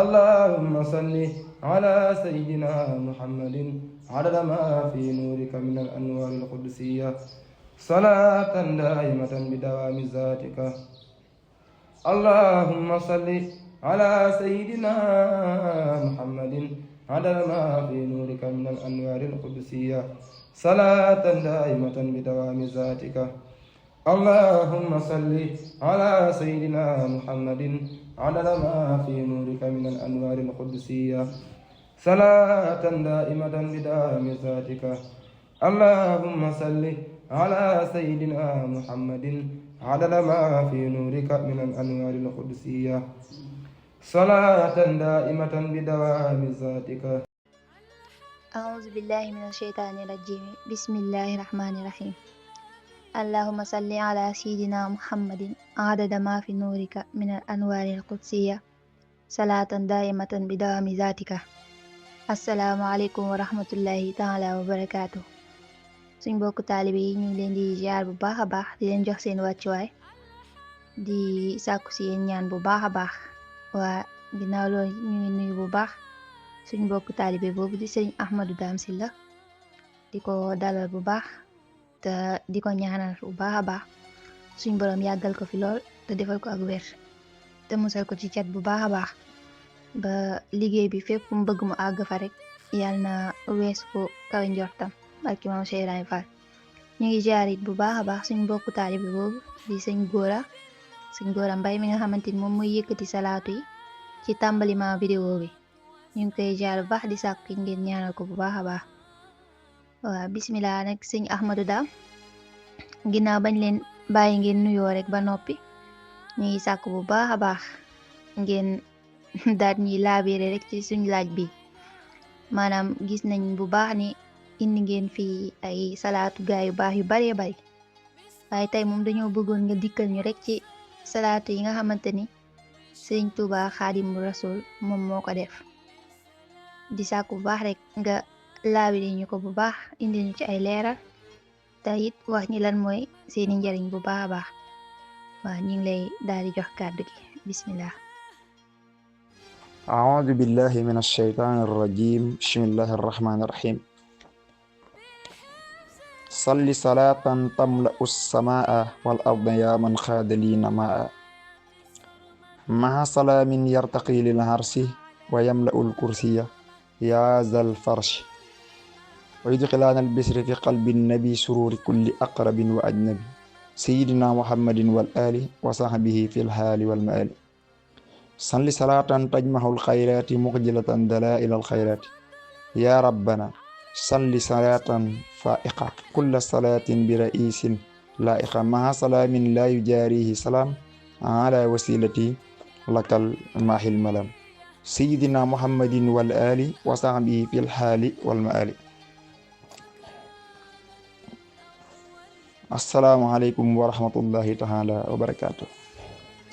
اللهم صل على سيدنا محمد عدد ما في نورك من الأنوار القدسية صلاة دائمة بدوام ذاتك. اللهم صل على سيدنا محمد عدد ما في نورك من الأنوار القدسية صلاة دائمة بدوام ذاتك. اللهم صل على سيدنا محمد عدد ما في نورك من الأنوار القدسية صلاة دائمة بدوام ذاتك. اللهم صل على سيدنا محمد عدد ما في نورك من الأنوار القدسية صلاة دائمة بدوام ذاتك. أعوذ بالله من الشيطان الرجيم. بسم الله الرحمن الرحيم. اللهم صل على سيدنا محمد عدد ما في نورك من الأنوار القدسية صلاة دائمة بدوام ذاتك. السلام عليكم ورحمة الله تعالى وبركاته. suñ mbokk taalibe yi ñu ngi leen di ziar bu baax a baax di leen jox seen wàccuwaay di sàkku si yéen ñaan bu baax a baax. waa ginnaaw loolu ñu ngi nuyu bu baax suñ mbokk taalibe boobu di sëñ Ahmadou Dame Sylla di ko dalal bu baax te di ko ñaanal bu baax a baax suñ borom yàggal ko fi lool te defal ko ak wér te musal ko ci cat bu baax a baax ba liggéey bi fépp mu bëgg mu àgg fa rek yàlla na wees ko kawe njortam barki maam Cheikh Ibrahima Fall. ñu ngi ziar it bu baax a baax suñ mbokku taalibe boobu di sëñ Góora Mbay mi nga xamante ni moom muy yëkkati salaatu yi ci tàmbalima vidéo bi. ñu ngi koy ziar bu baax di sàkku ngeen ñaanal ko bu baax a baax. waaw bismillah nag sëñ Ahmadou Dame ginnaaw bañ leen bàyyi ngeen nuyoo rek ba noppi ñu ngi sàkku bu baax a baax ngeen daal ñuy laabiire rek ci suñ laaj bi. maanaam gis nañ bu baax ni indi ngeen fi ay salaatu gaay yu baax yu baree bari waaye tey moom dañoo bëggoon nga dikkal ñu rek ci salaatu yi nga xamante ni sëriñ Tuubaa Xaadimu Rasuul moom moo ko def. di sàkku bu baax rek nga laabiri ñu ko bu baax indi ñu ci ay leeral te it wax ñi lan mooy seeni njariñ bu baax a baax. waaw ñu ngi lay daal di jox kàddu gi bismillah. أعوذ بالله من الشيطان الرجيم بسم الله الرحمن الرحيم صل صلاة تملأ السماء والأرض يا من خاد لي نماء مع سلام يرتقي للعرش ويملأ الكرسي يا ذا الفرش ويدخلان البسر في قلب النبي سرور كل أقرب وأجنبي سيدنا محمد والآل وصحبه في الحال والمآل صل صلاة تجمع الخيرات مخجلة دلائل الخيرات يا ربنا صل صلاة فائقة كل صلاة برئيس لائقة مع سلام لا يجاريه سلام على وسيلتي لك الماحي الملام سيدنا محمد والآل وصحبه في الحال والمآل. السلام عليكم ورحمة الله تعالى وبركاته.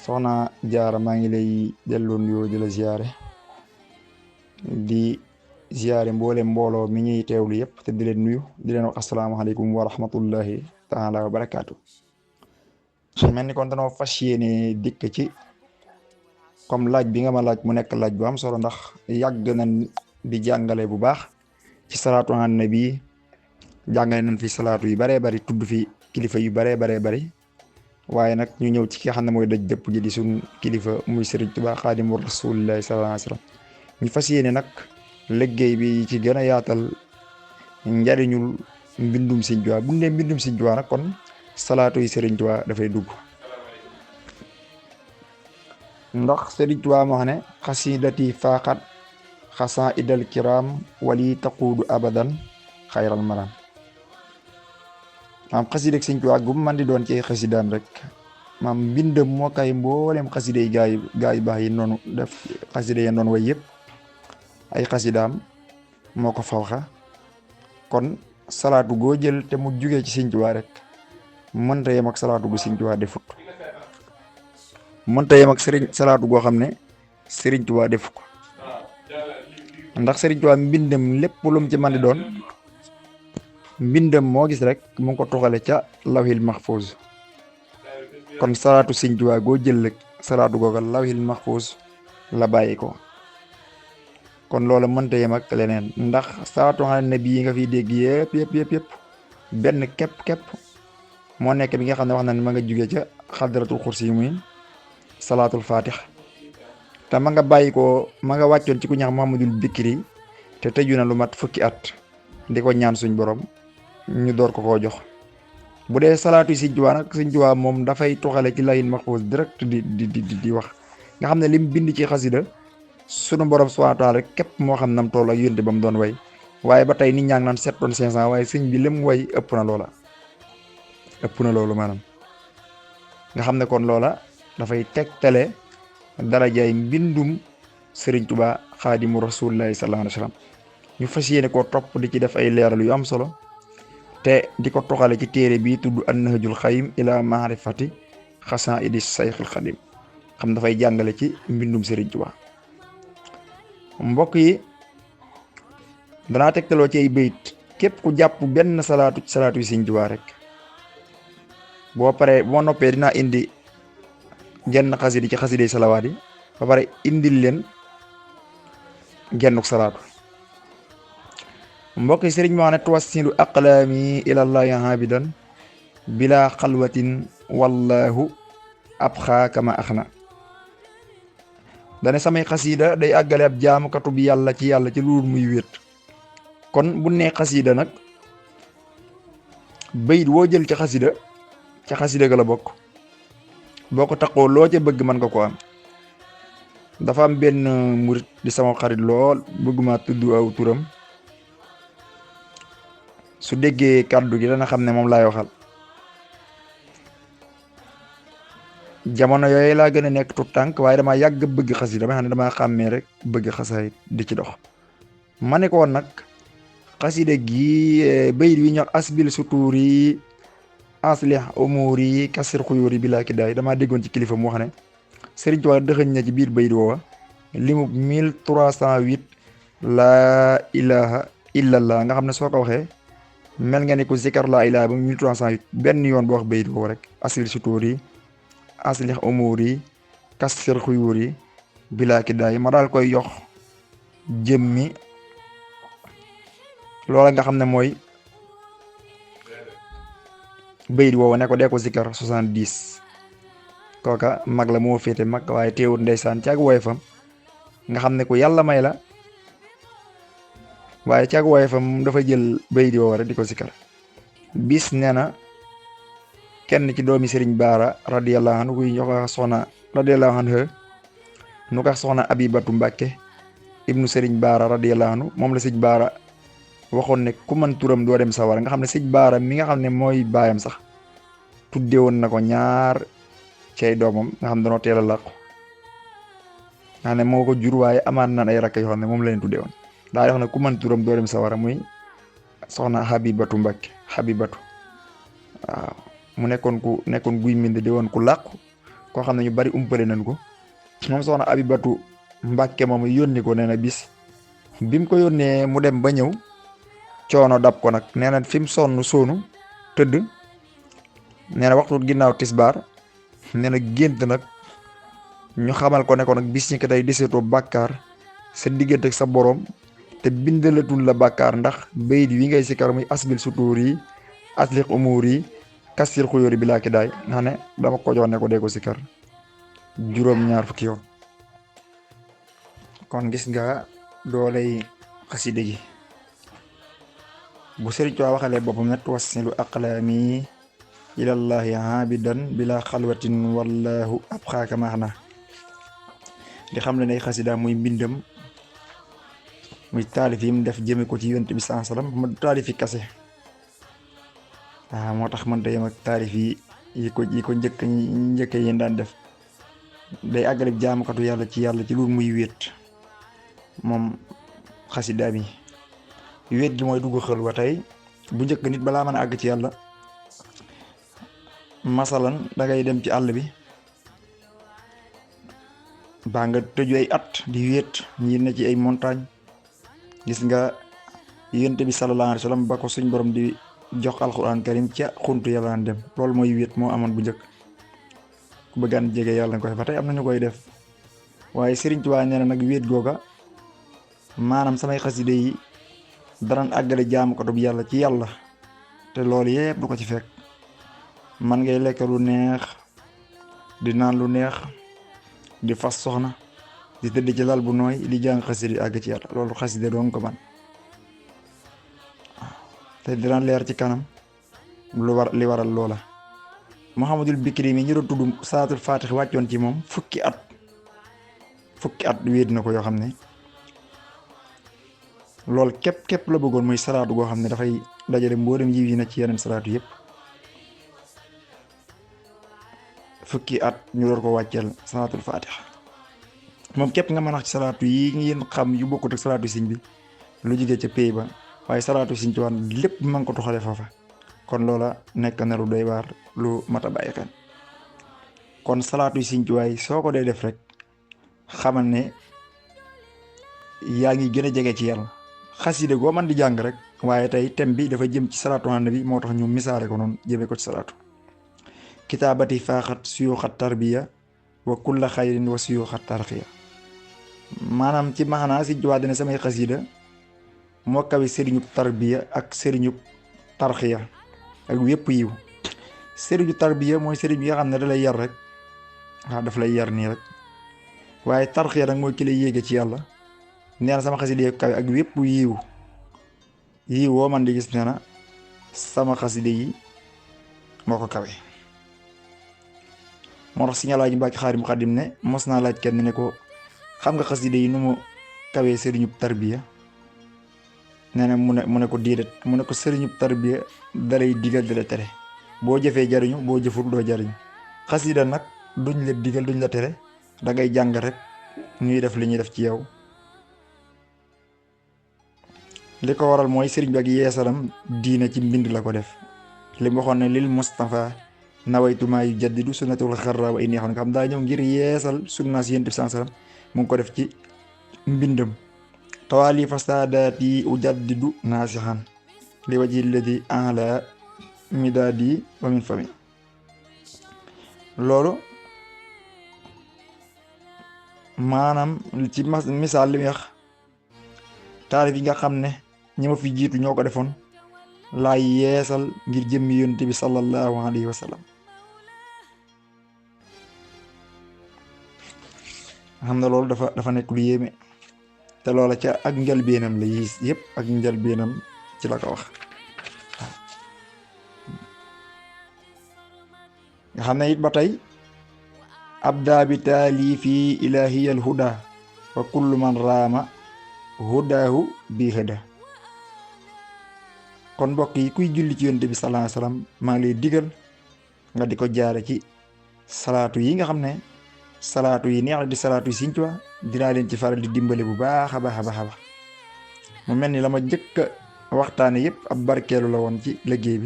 soxna Jaara maa ngi lay delloo nuyoo di la ziare di ziare mbooloo mi ñuy teewlu yëpp te di leen nuyu di leen wax asalaamaaleykum wa rahmatullahi taala wa barakaatu. mel ni kon danoo fas yéene dikk ci comme laaj bi nga ma laaj mu nekk laaj bu am solo ndax yàgg nañ di jàngale bu baax ci salaatu ala nabi jàngale nañ fi salaatu yu baree bari tudd fi kilifa yu baree bari waaye nag ñu ñëw ci ki nga xam ne mooy daj dëpp ji di suñ kilifa muy Sëriñ Tuubaa Xaadimu Rasuulillaahi sallallaahu alayhi wa sallam ñu fas yéene nag liggéey bi ci gën a yaatal njariñul mbindum Sëriñ Tuubaa bu ñu nee mbindum Sëriñ Tuubaa nag kon salaatu yi Sëriñ Tuubaa dafay dugg ndax Sëriñ Tuubaa moo xam ne xasidati faaxat xasaidal kiram wali taquudu abadan xayral maram maam xasida Sëriñ Tuubaa gu man di doon ci ay xasidaam rek maam mbindam moo kay mboolem xasida yi gaa yi baax yi noonu def xasida yi noonu way yëpp ay xasidaam moo ko fawxa kon salaatu goo jël te mu jugee ci Sëriñ Tuubaa rek mënta yem ak salaatu gu Sëriñ Tuubaa defut mënta yem ak salaatu goo xam ne Sëriñ Tuubaa defu ko ndax Sëriñ Tuubaa mbindam lépp lu mu ci man di doon mbindam moo gis rek mu ngi ko toxale ca lawhil mahfuz kon salaatu Sëriñ Tuubaa goo jël rek salaatu googa lawhil mahfuz la bàyyi ko kon loola mënta yem ak leneen ndax salaatu ala nabi yi nga fiy dégg yëpp benn képp moo nekk bi nga xam ne wax na ne ma nga jugee ca xadratul xursi yi muy salaatul fatih te ma nga bàyyi ko ma nga wàccoon ci ku ñax Muhammadul Bikri te tëju na lu mat fukki at di ko ñaan suñ borom ñu door ko koo jox. bu dee salaatu yi Sëñ Tuubaa nag Sëñ Tuubaa moom dafay toxale ci lawhul mahfuus direct di wax nga xam ne lim bind ci xasida sunu borom subhaanahu wa taala rek képp moo xam nam toll ak yónte ba mu doon way waaye ba tey nit ñaa ngi naan 7 tonnes 500 waaye sëñ bi lim way ëpp na loolu maanaam nga xam ne kon loola dafay tegtale darajaay mbindum Sëriñ Tuubaa xaadimu rasuulillaahi sallallaahu alayhi wa sallam ñu fas yéene koo topp di ci def ay leeral yu am solo te di ko toxale ci téere bii tudd an-Nahjul Xadim ila maarifati xasaa'idi Sayxul Xadim xam dafay jàngale ci mbindum Sëriñ Tuubaa mbokk yi danaa tegtaloo ci ay bayit képp ku jàpp benn salaatu yi Sëriñ Tuubaa rek boo paree boo noppee dinaa indi genn xasidi ci xasidi salawaat yi ba pare indil leen gennuk salaatu mbokk yi sëriñ moo ne tuwassilu aqlaami ilallahi habidan bila xalwatin wallahu abxaa kama axna dane samay xasida day àggale ab jaamukatu bi yàlla ci lu muy wéet kon bu nee xasida nag bayit woo jël ci xasida ga la bokk boo ko taqoo loo ca bëgg mën nga ko am dafa am benn murit di sama xarit lool bëgguma tudd aw turam su déggee kàddu gi dana xam ne moom laay waxal jamono yooyu laa gën a nekk tut tànk waaye damaa yàgg bëgg xasida dama xam ne damaa xàmmee rek bëgg xasaayit di ci dox ma ne ko woon nag xasida gi bayit wi ñox asbil sutuuri aslih umuri kasir xuyuri bi laa ki daay damaa déggoon ci kilifa mu wax ne Sëriñ Tuubaa dëxëñ na ci biir bayit woowa limu 1308 laa ilaha illallah nga xam ne soo ko waxee mel nga ni ku zikar laa ilaha ba 1308 benn yoon boo wax bayit woowa rek asbil sutuuri aslih umuri kasir xuyuri bi laa ki daay ma daal koy yox jëmmi loola nga xam ne mooy bayit woowa ne ko dee ko zikar 70 kooka mag la moo féete mag waaye teewut ndeysaan ci ak woyefam nga xam ne ku yàlla may la waaye ci ak woyefam dafa jël bayit woowa rek di ko zikar bis nee na kenn ci doomi Sëriñ Baara radiyallahu anhu kuy ñox soxna radiyallahu anhu nu ko soxna Abibatu Mbàkke ibnu Sëriñ Baara radiyallahu anhu moom la Sëriñ Baara waxoon ne ku man turam doo dem sawara nga xam ne Sëriñ Baara mi nga xam ne mooy baayam sax tudde woon na ko ñaar ci ay doomam nga xam ne danoo teel a làqu nga xam ne moo ko jur waaye amaat naan ay rakk yoo xam ne moom la leen tudde woon daa wax ne ku man turam doo dem sawara muy soxna Habibatu Mbàkke Habibatu waaw mu nekkoon guy mbind di woon ku làqu koo xam ne ñu bari umpale nañ ko moom soxna Habibatu Mbàkke moom yónni ko nee na bis bi mu ko yónnee mu dem ba ñëw coono dab ko nag nee na fi mu sonn soonu tëdd nee na waxtu ginnaaw tisbaar nee na gént nag ñu xamal ko ne ko nag bis ñi ko tey desetoo bàkkaar sa diggante ak sa borom te bindalatul la bàkkaar ndax bayit wi ngay sikkar muy asbil sutuur yi aslix umuur yi kasir xuyóori bi laa ki daay nga xam ne dama ko jox ne ko dee ko sikkar juróom-ñaar fukki yoon kon gis nga dooley xasida gi bu Sëriñ Tuubaa waxalee boppam ne tuwassilu aqlaami ilallahi habidan bila xalwatin wallahu abxaaka maax na di xam ne nay xasida muy mbindam muy taalif yi mu def jëme ko ci yonent bi sallallahu alayhi wasallam ma taalif yi kase waaw moo tax mënta yem ak taalif yi ko njëkk yi daan def day àggale jaamukatu yàlla ci loolu muy wéet moom xasida mi wéet gi mooy dugg xëlwa tey bu njëkk nit balaa mën a àgg ci yàlla masalan dangay dem ci àll bi baa nga tëju ay at di wéet ñi ne ci ay montagne gis nga yonent bi sallallahu alayhi wa sallam ba ko suñ borom di jox alquran karim ca xuntu yàlla dem loolu mooy wéet moo amoon bu njëkk ku bëggaan jege yàlla nga koy ba tey am na ñu koy def waaye Sëriñ Tuubaa nee na nag wéet googa maanaam samay xasida yi danañ àggale jaamu ko bu yàlla ci yàlla te loolu yépp du ko ci fekk. man ngay lekk lu neex di naan lu neex di fas soxna di tëdd ci lal bu nooy di jàng xasida àgg ci yàlla loolu xasida doon ko man te dina leer ci kanam li waral loola. Muhammadul Bikri mi ñu doon tudd salaatul fatix wàccoon ci moom fukki at wéet na ko yoo xam ne loolu képp la bëggoon muy salaatu goo xam ne dafay dajale mboolem yiw yi na ci yeneen salaatu yépp. fukki at ñu door ko wàcceel salaatul fatix moom képp nga mën a wax ci salaatu yi ngeen xam yu bokkut ak salaatu siñ bi lu jigee ca pay ba waaye salaatu siñ ci waan lépp ma ngi ko toxale foofa. kon loola nekk na lu doy waar lu mat a bàyyi xel. kon salaatu siñ ci waay soo ko dee def rek xamal ne yaa ngi gën a jege ci yàlla. xaside goo man di jàng rek waaye tey thème bi dafa jëm ci salaatu ala nabi moo tax ñu misaare ko noonu jëmee ko ci salaatu. kitaabati faaxat suyuxat tarbiya wa kulla xayrin wa suyuxat tarxiya maanaam ci maanaa si juwaa dina samay xasida moo kawe sëriñub tarbiya ak sëriñub tarxiya ak wépp yiw. sëriñu tarbiya mooy sëriñ bi nga xam ne da lay yar rek waaw daf lay yar nii rek waaye tarxiya nag mooy ki lay yéege ci yàlla. nee na sama xasida yi kawe ak wépp yiw woo man di gis nee na sama xasida yi moo ko kawe. moo tax si nga laaj Mbàkke Xaadim Xaadim ne mos naa laaj kenn ne ko xam nga xasida yi nu mu kawee sëriñub tarbiya nee na mu ne ko déedéet mu ne ko sëriñub tarbiya dalay digal dala tere boo jëfee jariñu boo jëful doo jariñu. xasida nag duñ la digal duñ la tere dangay jàng rek ñuy def li ñuy def ci yow. li ko waral mooy sëriñ bi ak yeesalam diina ci mbind la ko def li mu waxoon ne lil Mustafa nawaytumaa yu jaddidu sunnatul xarra wa inni xam daa ñëw ngir yeesal sunnaas yonent bi sallam mu ngi ko def ci mbindam. tawaalifa saadaati ujaddidu naasixan li wajhi alladi ala midaadi wa min fami. loolu maanaam ci misaal li muy wax taalif yi nga xam ne ñi ma fi jiitu ñoo ko defoon laay yeesal ngir jëmmi yonent bi sallallahu alayhi wa sallam. xam na loolu dafa nekk lu yéeme te loola ca ak njëlbeenam la yiis yëpp ak njëlbeenam ci la ko wax. nga xam ne it ba tey abda bi taalifi ilahiyal huda wa kullu man raama hudaahu bi hëda. kon mbokk yi kuy julli ci yonent bi sallallahu alayhi wasallam maa ngi lay digal nga di ko jaare ci salaatu yi nga xam ne salaatu yi neex na di salaatu yi Sëriñ Tuubaa dinaa leen ci faral di dimbale bu baax a baax a baax a baax. mu mel ni la ma njëkk a waxtaane yépp ab barkeelu la woon ci liggéey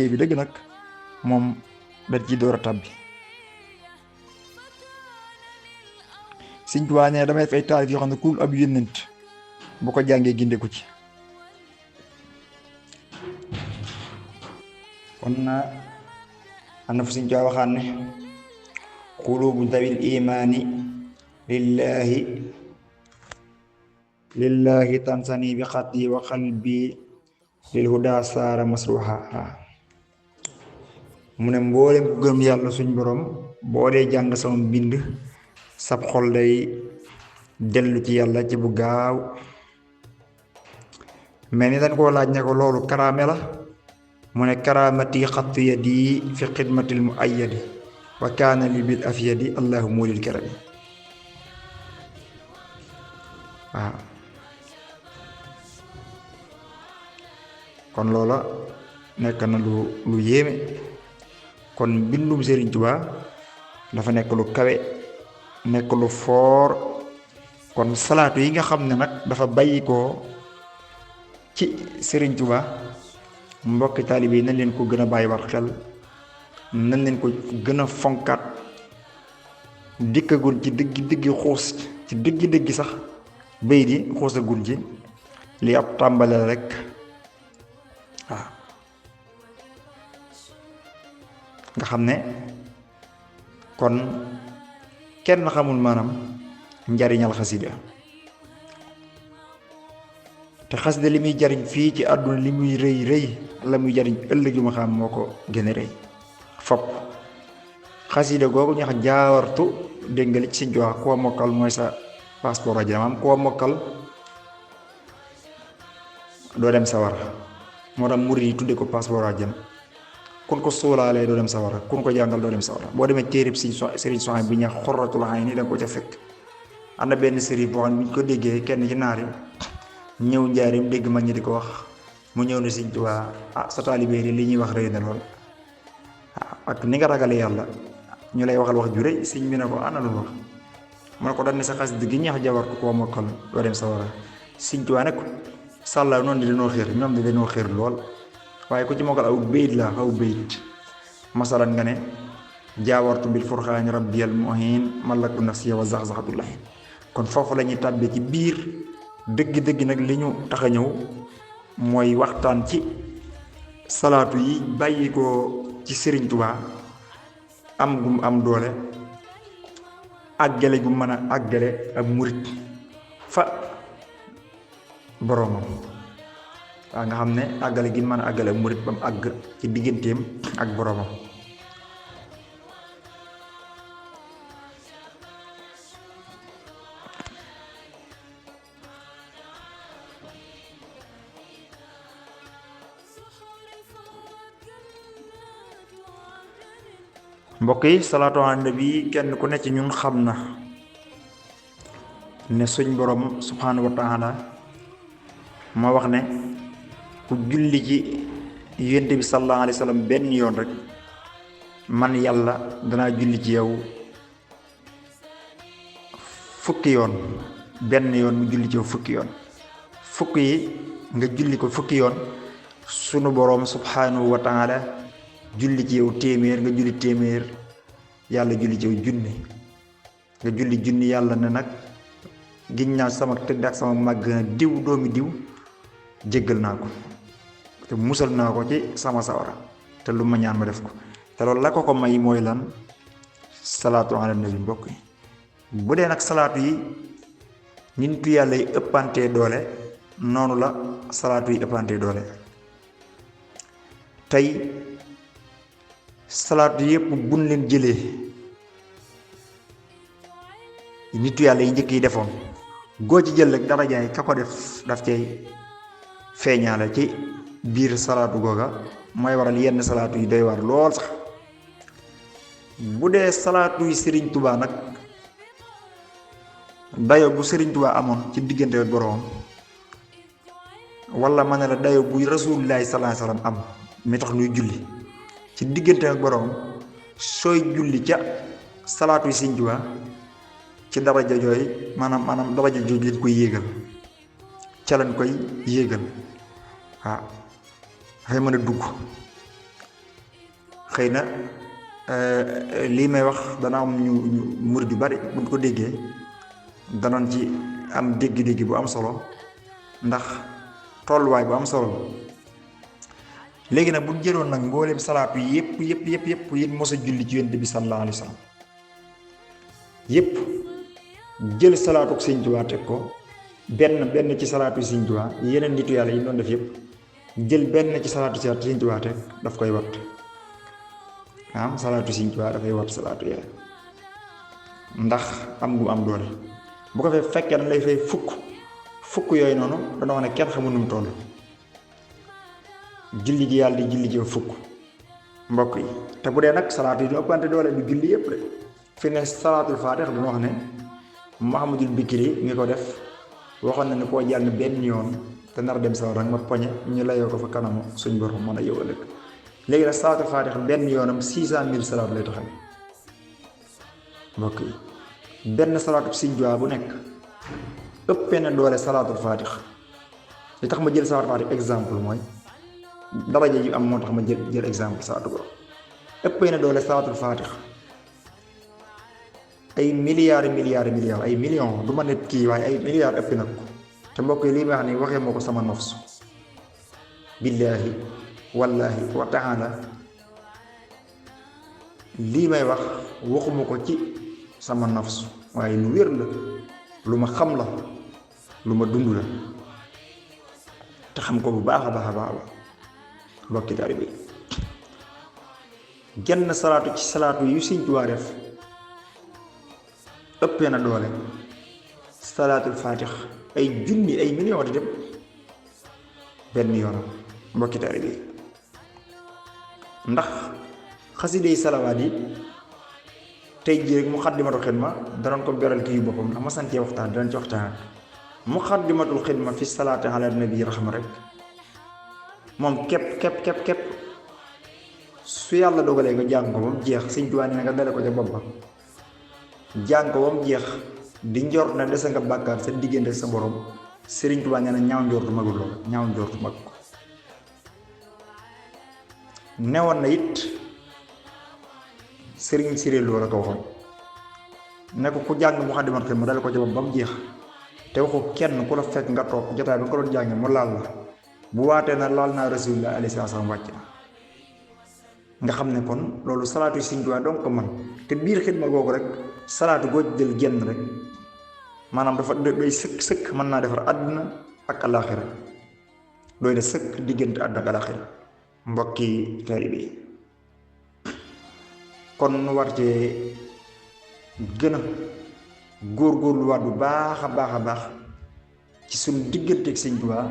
bi dëgg nag moom dañ ci door a tàbbi. Sëriñ Tuubaa ne damay def ay taalif yoo xam ne ku ab yónnent bu ko jàngee gindeeku ci. kon am na fu Sëriñ Tuubaa waxaan ne qulubu dawil imaani lillahi tansani bi xatti wa qalbi lil huda saara masruha. mu ne mboolem ku gëm yàlla suñ borom boo dee jàng sama mbind sab xol day dellu ci yàlla ci bu gaaw. mais ni dañ koo laaj ne ko loolu karaame la mu ne karaamati xattu yadi fi xidmatil mu ayyadi wa kaana li bil afyadi allahu muulil karami. waaw kon loola nekk na lu yéeme. kon mbindum Sëriñ Tuubaa dafa nekk lu kawe nekk lu foor. kon salaatu yi nga xam ne nag dafa bàyyi ko ci Sëriñ Tuubaa mbokki taalibe yi nañ leen ko gën a bàyyi war xel nañ leen ko gën a fonkaat dikkagul ci diggi xuus ci diggi sax béy di xuusagul ci li ab tàmbale rek. waaw nga xam ne kon kenn xamul maanaam njariñal xasida te xasida li muy jariñ fii ci àdduna li muy rëy rëy la muy jariñ ëllëg yu ma xam moo ko gën a rëy fopp xasida googu ñu wax jaawartu dégg nga li ci Sëñ Tuubaa koo mokkal mooy sa passeport àjjana maam koo mokkal doo dem sawara moo tax murid yi tudde ko passeport àjjana kun ko suulaalee doo dem sawara kun ko jàngal doo dem sawara boo demee téereb Sëriñ Suhaybu bi ñax Xurratul Ayni da nga ko ca fekk am na benn sëriñ boo xam ne bi ñu ko déggee kenn ci naar yi ñëw njaarim dégg mag ñi di ko wax mu ñëw ne Sëñ Tuubaa sa taalibe li ñuy wax rëy na lool ak ni nga ragale yàlla ñu lay waxal wax ju rëy sëñ bi ne ko ana lu wax mu ne ko dañ ne sa xasida gi ñax jawartu koo mokkal doo dem sawara Sëñ Tuubaa ne ko sàlla noonu di dañoo xéer ñoom di dañoo xéer lool waaye ku ci mokkal aw bayit la aw bayit masalan nga ne jaawartu bil furxaani rabbiyal muhin malaktu nafsiya wa zaxzaxatu lahin kon foofu la ñuy tàbbee ci biir dëgg-dëgg nag li ñu tax a ñëw mooy waxtaan ci salaatu yi bàyyi ko ci Sëriñ Tuubaa am gum am doole àggale gu mën a àggale ak murit fa boroomam waa nga xam ne àggale gi mën a àggale ak murit ba mu àgg ci digganteem ak boroomam mbokk yi salaatu ala nabi kenn ku nekk ci ñun xam na ne suñ borom subhanahu wa taala moo wax ne ku julli ci yonent bi sallallahu alayhi wa sallam benn yoon rek man yàlla danaa julli ci yow fukki yoon benn yoon mu julli ci yow fukki yoon fukk yi nga julli ko fukki yoon sunu borom subhanahu wa taala julli ci yow téeméer nga julli téeméer yàlla julli ci yow junni nga julli junni yàlla ne nag giñ naa sama tëdd ak sama màgg na diw doomi diw jéggal naa ko te musal naa ko ci sama sawara te lu ma ñaan ma def ko te loolu la ko may mooy lan salaatu ala nabi mbokk yi bu dee nag salaatu yi nitu yàlla yi ëppantee doole noonu la salaatu yi ëppantee doole tey salaatu yëpp buñ leen jëlee nitu yàlla yi njëkk yi defoon goo ci jël rek darajaay ka ko def daf cay feeñaale ci biir salaatu googa mooy waral yenn salaatu yi doy war lool sax bu dee salaatu yi Sëriñ Tuubaa nag dayo bu Sëriñ Tuubaa amoon ci diggante ak boroom wala ma ne la dayo bu Rasuulullaahi sallallaahu alayhi wa sallam am mi tax nuy julli ci diggante ak boroom sooy julli ca salaatu yi Sëriñ Tuubaa ci daraja jooy maanaam daraja jooy lañ koy yéegal ca lañ koy yéegal waaw dafay mën a dugg xëy na lii may wax dana am ñu murid yu bari buñ ko déggee danañ ci am dégg-dégg bu am solo ndax tolluwaay bu am solo léegi nag bu jëloon nag mbooleem salaatu yépp yéen mos a julli ci Yonent bi sallallahu alayhi wa sallam yépp jël salaatu ak Sëriñ Tuubaa teg ko benn ci salaatu Sëriñ Tuubaa yeneen nitu yàlla yi doon def yépp jël benn ci salaatu Sëriñ Tuubaa teg daf koy wat salaatu Sëriñ Tuubaa dafay wat salaatu yàlla ndax am gu am doole bu ko fekkee dañ lay fay fukk yooyu noonu dana wax ne kenn xamul nu mu toll julli gi yàlla di julli ji fukk mbokk yi te bu dee nag salaatu yi du ëppante doole du julli yépp rek fi ne salaatul faatix dana wax ne Muhammadul Bikri ngi ko def waxoon na ne koo jàll benn yoon te nar dem sawar rek ma poñe ñu layoo ko fa kanamu suñ borom mën a yow ëllëg léegi nag salaatul faatix benn yoonam 600,000 salaatu lay taxaw mbokk yi benn salaatu Sëriñ Tuubaa bu nekk ëppee na doole salaatul faatix li tax ma jël salaatul faatix exemple mooy daraja yu am moo tax ma jël exemple salaatu boobu ëppee na doole salaatul faatix ay milliards ay millions du ma ne kii waaye ay milliards ëpp na ko te mbokk yi lii may wax ni waxee moo ko sama nafsu billaahi wallaahi wa taala lii may wax waxuma ko ci sama nafsu waaye lu wér la lu ma xam la lu ma dund la te xam ko bu baax a baax a baax mbokki taalibe yi genn salaatu ci salaatu yu Sëñ Tuubaa def ëppee na doole salaatul faatix ay junni ay million di dem benn yoonam mbokki taalibe yi ndax xasida yi salawaat yi tey jii rek Muxaddamatul Xidma danoon ko beral kii yu boppam ndax ma santee waxtaan danañ ci waxtaan Muxaddamatul Xidma fi salaati ala nabi rahma rek moom képp su yàlla dogalee nga jàng ko ba mu jeex Sëñ Tuubaa nee na nga dale ko ca bopp ba jàng ko ba mu jeex di njort na dese nga bàkkaar sa diggante sa borom Sëriñ Tuubaa nee na ñaaw njortu magul lool ñaaw njortu mag ko newoon na it Sëriñ Siré Lo la ko waxoon ne ko ku jàng Muxaddamatul Xidma dale ko ca bopp ba mu jeex te waxu kenn ku la fekk nga toog jotaay ba nga ko doon jànge mu laal la bu waatee na laal naa Rasulullah alayhi salaam wàcc na nga xam ne kon loolu salaatu Sëñ Tuubaa donc ko man te biir xidma googu rek salaatu goo jël genn rek maanaam dafa doy sëkk mën naa defar àdduna ak alaaxira doy na sëkk diggante àdduna ak alaaxira mbokki taalibe yi kon nu war cee gën a góorgóorluwaat bu baax a baax ci suñu digganteeg Sëñ Tuubaa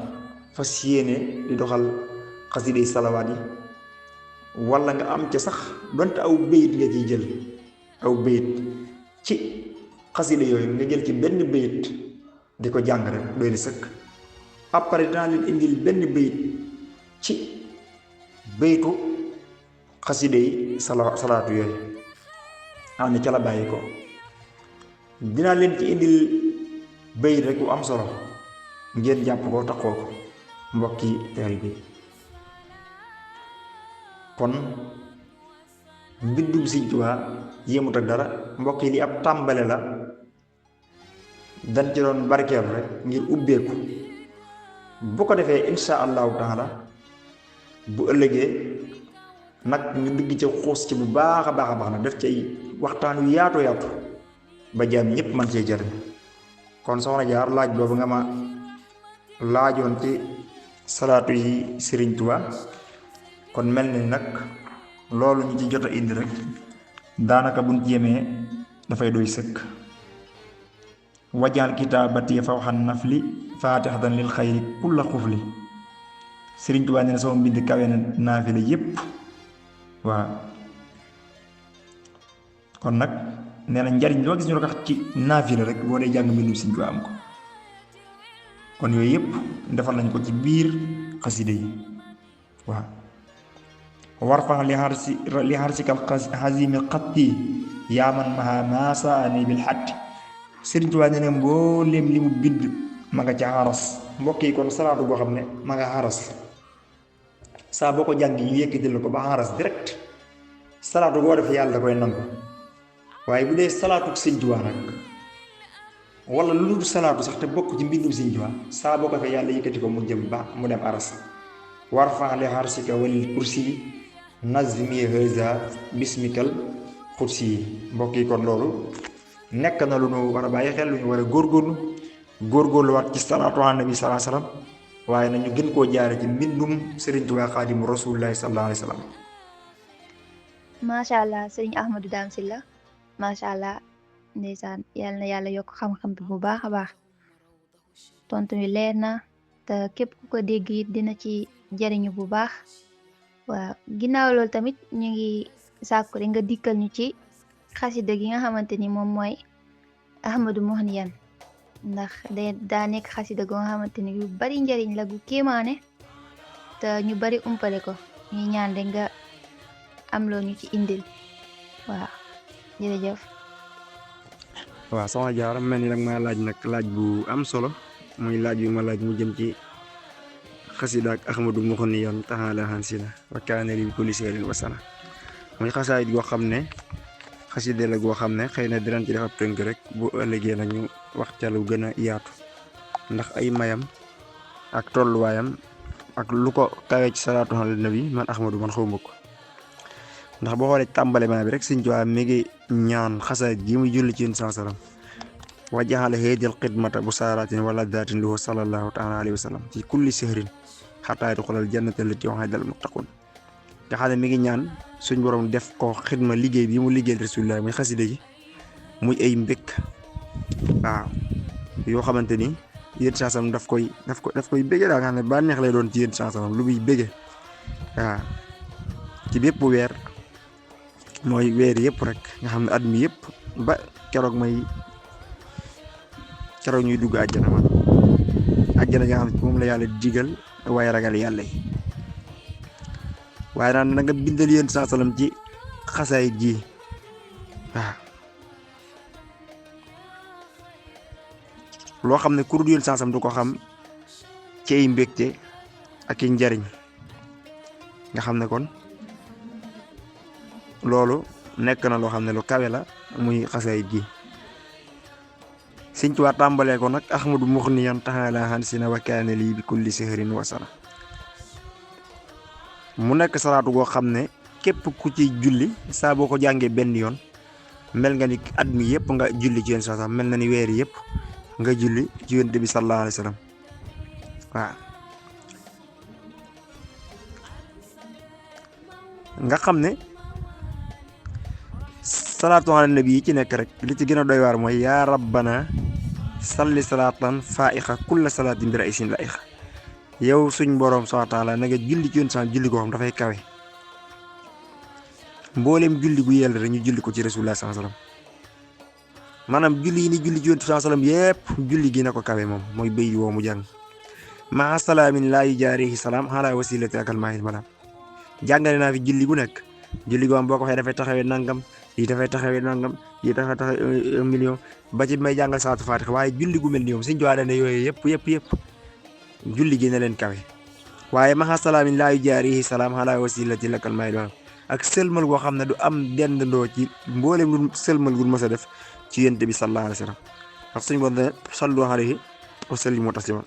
fas yéene di doxal xasida yi salawaat yi wala nga am ca sax donte aw bayit nga ciy jël aw bayit ci xasida yooyu nga jël ci benn bayit di ko jàng rek doy na sëkk après dinaa leen indil benn bayit ci bayitu xasida yi salaatu yooyu xam ne ca la bàyyi ko dinaa leen ci indil bayit rek bu am solo ngeen jàpp ko taxoo ko mbokki taalibe bi kon mbindum Sëñ Tuubaa yéemut ak dara mbokk yi li ab tàmbale la dañ ci doon barkeelu rek ngir ubbeeku bu ko defee insha allahu taala bu ëllëgee nag ñu dugg ci xuus ci bu baax a baax nag def ci ay waxtaan yu yaatu ba jaam ñépp man cee jariñ kon soxna Jaar laaj boobu nga ma laajoon ci salaatu yi Sëriñ Tuubaa kon mel ni nag loolu ñu ci jot a indi rek daanaka buñ jéemee dafay doy sëkk wajal kitaabati fawxan nafli faatixatan lil xayri kulla xufli Sëriñ Tuubaa nee na sama mbind kawe na naafila yépp waaw kon nag nee na njariñ loo gis ñu ko ci naafila rek boo dee jàng mbindum Sëriñ Tuubaa am ko kon yooyu yépp defal nañ ko ci biir xasida yi waaw warfax li xarsikal xasimi xatti yaa man maha maasaani bil xatti Sëriñ Tuubaa nee na mbooleem li mu bind ma nga ca xaras mbokk yi kon salaatu boo xam ne ma nga xaras saa boo ko jàng ñu yëkkatil la ko ba xaras direct salaatu boo def yàlla da koy nangu waaye bu dee salaatu Sëriñ Tuubaa nag wala lu dul salaatu sax te bokk ci mbindum Sëriñ Tuubaa saa boo ko fee yàlla yëkkati ko mu jëm ba mu dem aras warfax li xarsika walil kursi nazmi haza bismikal xursi yi mbokk yi kon loolu nekk na lu ñu war a bàyyi xel lu ñu war a góorgóorluwaat ci salaatu ala nabi salaa salaam waaye nañu gën koo jaare ci mbindum Sëriñ Tuubaa xaadimu rasulillahi sallallahu alayhi wa sallam. macha allah sëriñ Ahmadou Dame Sylla macha allah ndeysaan yal na yàlla yokk xam-xam bi bu baax a baax tontu wi leer na te képp ku ko dégg it dina ci jariñu bu baax. waaw ginnaaw loolu tamit ñu ngi sàkku rek nga dikkal ñu ci xasida gi nga xamante ni moom mooy Ahmadou Mouhniyane ndax daa nekk xasida goo nga xamante ni yu bari njariñ la gu kéemaane te ñu bari umpale ko ñu ñaan rek nga am loo ñu ci indil waaw jërëjëf. waaw soxna Jaara mel ni nag ma laaj nag laaj bu am solo muy laaj yu ma laaj mu jëm ci xasida ak Ahmadou Mouhniyane taala hansina wa kaana lil kulli shay'in wasana muy xasaayit goo xam ne xasida la goo xam ne xëy na dinañ ci def ab tënk rek bu ëllëgee nañu wax ca lu gën a yaatu ndax ay mayam ak tolluwaayam ak lu ko kawee ci salaatu ala nabi man Ahmadou man xawma ko ndax boo xoolee tàmbale maa bi rek Sëriñ Tuubaa mi ngi ñaan xasaayit gi muy julli ci yéen saa salaam wa jaxala heedil xidmata bu saaratin wa laddatin lahu sallallahu taala alayhi wa sallam ci kulli sihrin xataa yadxulal jannata allati wa'ada al muttaqun nga xam ne mi ngi ñaan suñ borom def ko xidma liggéey bi mu liggéeyal rasulullah muy xasida gi muy ay mbékk waaw yoo xamante ni yéen saasam daf koy bége daa nga xam ne ba neex lay doon ci yéen saasam lu muy bége waaw ci bépp weer mooy weer yëpp rek nga xam ne at mi yëpp ba keroog ñuy dugg àjjana man àjjana nga xam ne moom la yàlla digal waaye ragal yàlla yi waaye naan na nga bindal yéen saasam ci xasaay ji waaw loo xam ne ku dul yéen saasam du ko xam ci ay mbégte ak i njariñ nga xam ne kon loolu nekk na loo xam ne lu kawe la muy xasaayit gi Sëñ Tuubaa tàmbalee ko nag ahmadu muxniyan taxaala xan si na wakkaane lii bi kulli sihrin wasana mu nekk salaatu goo xam ne képp ku ci julli saa boo ko jàngee benn yoon mel nga ni at mi yëpp nga julli ci yéen saasam mel na ni weer yëpp nga julli ci yonent bi sallallahu alayhi wa sallam waaw nga xam ne salaatu ala nabi yi ci nekk rek li ci gën a doy waar mooy yaa rabbana salli salaatan faixa kulla salaatin bi raisin laixa yow suñ boroom subhaanahu wa taala na nga julli ci yonent sax julli koo xam dafay kawe mboolem julli gu yell rek ñu julli ko ci rasulullah sallallahu alayhi wasallam maanaam julli yi ni julli ci yonent sallallahu alayhi wasallam yépp julli gi na ko kawe moom mooy béy woo mu jàng maa salaamin laa yujaarihi salaam xalaa wasilati akal maahil malaam jàngale naa fi julli gu nekk julli goo am boo ko waxee dafay taxawee nangam yi dafay taxawee nangam yi dafay taxawee 1 million ba ci may jàngal salaatu faatiha waaye julli gu mel ni moom suñ jowaane ne yooyu yëpp julli gi na leen kawe waaye maa salaamin laa yujaarihi salaam xalaa wasilati akal maahil malaam ak sëlmal goo xam ne du am dendandoo ci mboolem lu sëlmal gu mës a def ci yonent bi sallallahu alayhi wa sallam ndax suñu bon ne sallu alayhi wa sallimu taslima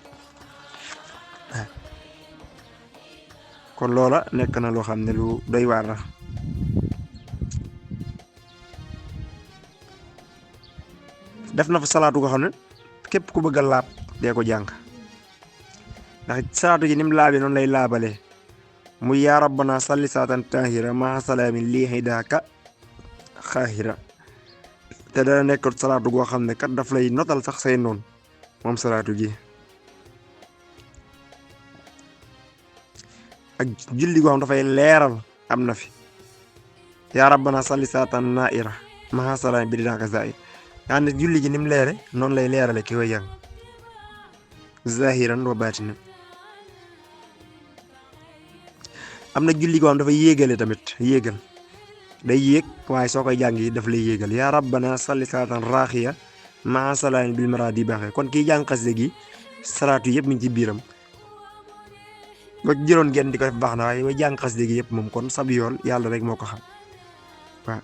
kon loola nekk na loo xam ne lu doy waar la def na fa salaatu goo xam ne képp ku bëgg a laab dee ko jàng ndax salaatu ji ni mu laabee noonu lay laabalee muy yaa rabbana salli saatan tahira maa salaamin lii hidaaka xaahira te dana nekk salaatu goo xam ne kat daf lay notal sax say noonu moom salaatu ji ak julli goo xam dafay leeral am na fi yaa rabbana salli saatan naira maa salaamin bi hidaaka zaahir nga xam ne julli ji ni mu leere noonu lay leerale ki koy jàng zahiran wa baatinan am na julli goo xam dafa yéegale tamit yéegal day yéeg waaye soo koy jàng yi daf lay yéegal yaa rabbana salli salaatan raaxiya maa salaamin bil maradi baaxe kon kii jàng xasida gi salaatu yëpp mi ngi ci biiram ba jëloon ngeen di ko def baax na waaye way jàng xasida gi yëpp moom kon sab yool yàlla rek moo ko xam waaw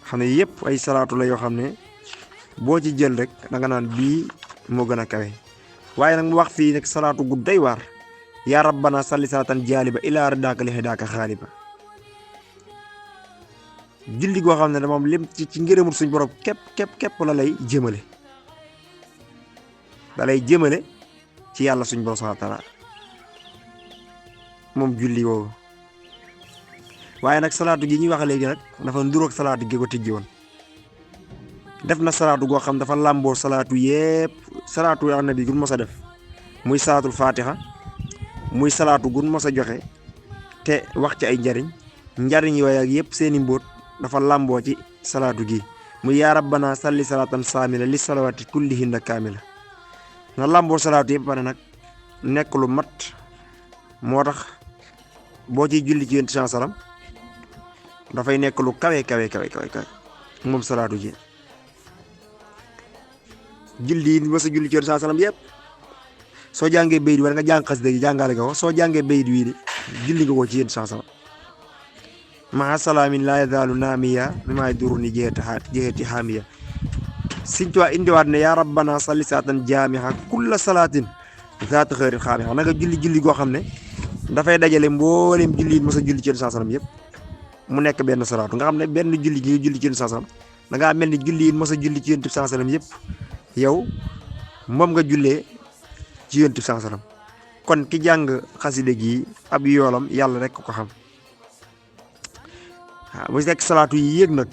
xam ne yëpp ay salaatu la yoo xam ne boo ci jël rek da nga naan bii moo gën a kawe waaye nag mu wax fii nag salaatu gu doy waar yaa rabbana salli salaatan jaaliba ilaa ridaaka li hidaaka xaaliba julli goo xam ne moom lim ci ngërëmul suñ borom képp la lay jëmale ci yàlla suñ borom subhaanahu wa taala moom julli woowu waaye nag salaatu gi ñuy wax léegi nag dafa nduroog salaatu gi ko tijji woon def na salaatu goo xam dafa làmboo salaatu yépp salaatu annabi gun mos a def muy salaatul faatiha muy salaatu gun mos a joxe te wax ci ay njariñ yooyu ak yëpp seeni mbóot dafa làmboo ci salaatu gi muy yaa rabbana salli salaatan saamila li salawaati kullihinna kaamila nga làmboo salaatu yëpp pare nag nekk lu mat moo tax boo ciy julli ci yonent bi salaam dafay nekk lu kawe moom salaatu ji julli yi mos a julli ci yonent bi salaam yëpp soo jàngee bayit wala nga jàng xasida gi jàngale nga ko soo jàngee bayit wii di julli nga ko ci yéen sansama maa salaamin laa yazaalu naamiya mi maay duru ni jeexeti xaamiya Sëñ Tuubaa indiwaat ne yaa rabbana salli saatan jaamiha kulla salaatin zaata xërin xaamiha na nga julli goo xam ne dafay dajale mboolem julli yi mos a julli ci yéen sansalam yëpp mu nekk benn salaatu nga xam ne benn julli gi nga julli ci yéen sansam da ngaa mel ni julli yi mos a julli ci yonent bi sallallahu alayhi wasallam yëpp yow moom nga jullee ci yonent bi sallallahu alayhi wasallam kon ki jàng xasida gi ab yoolam yàlla rek ko xam waaw bu nekk salaatu yi yéeg nag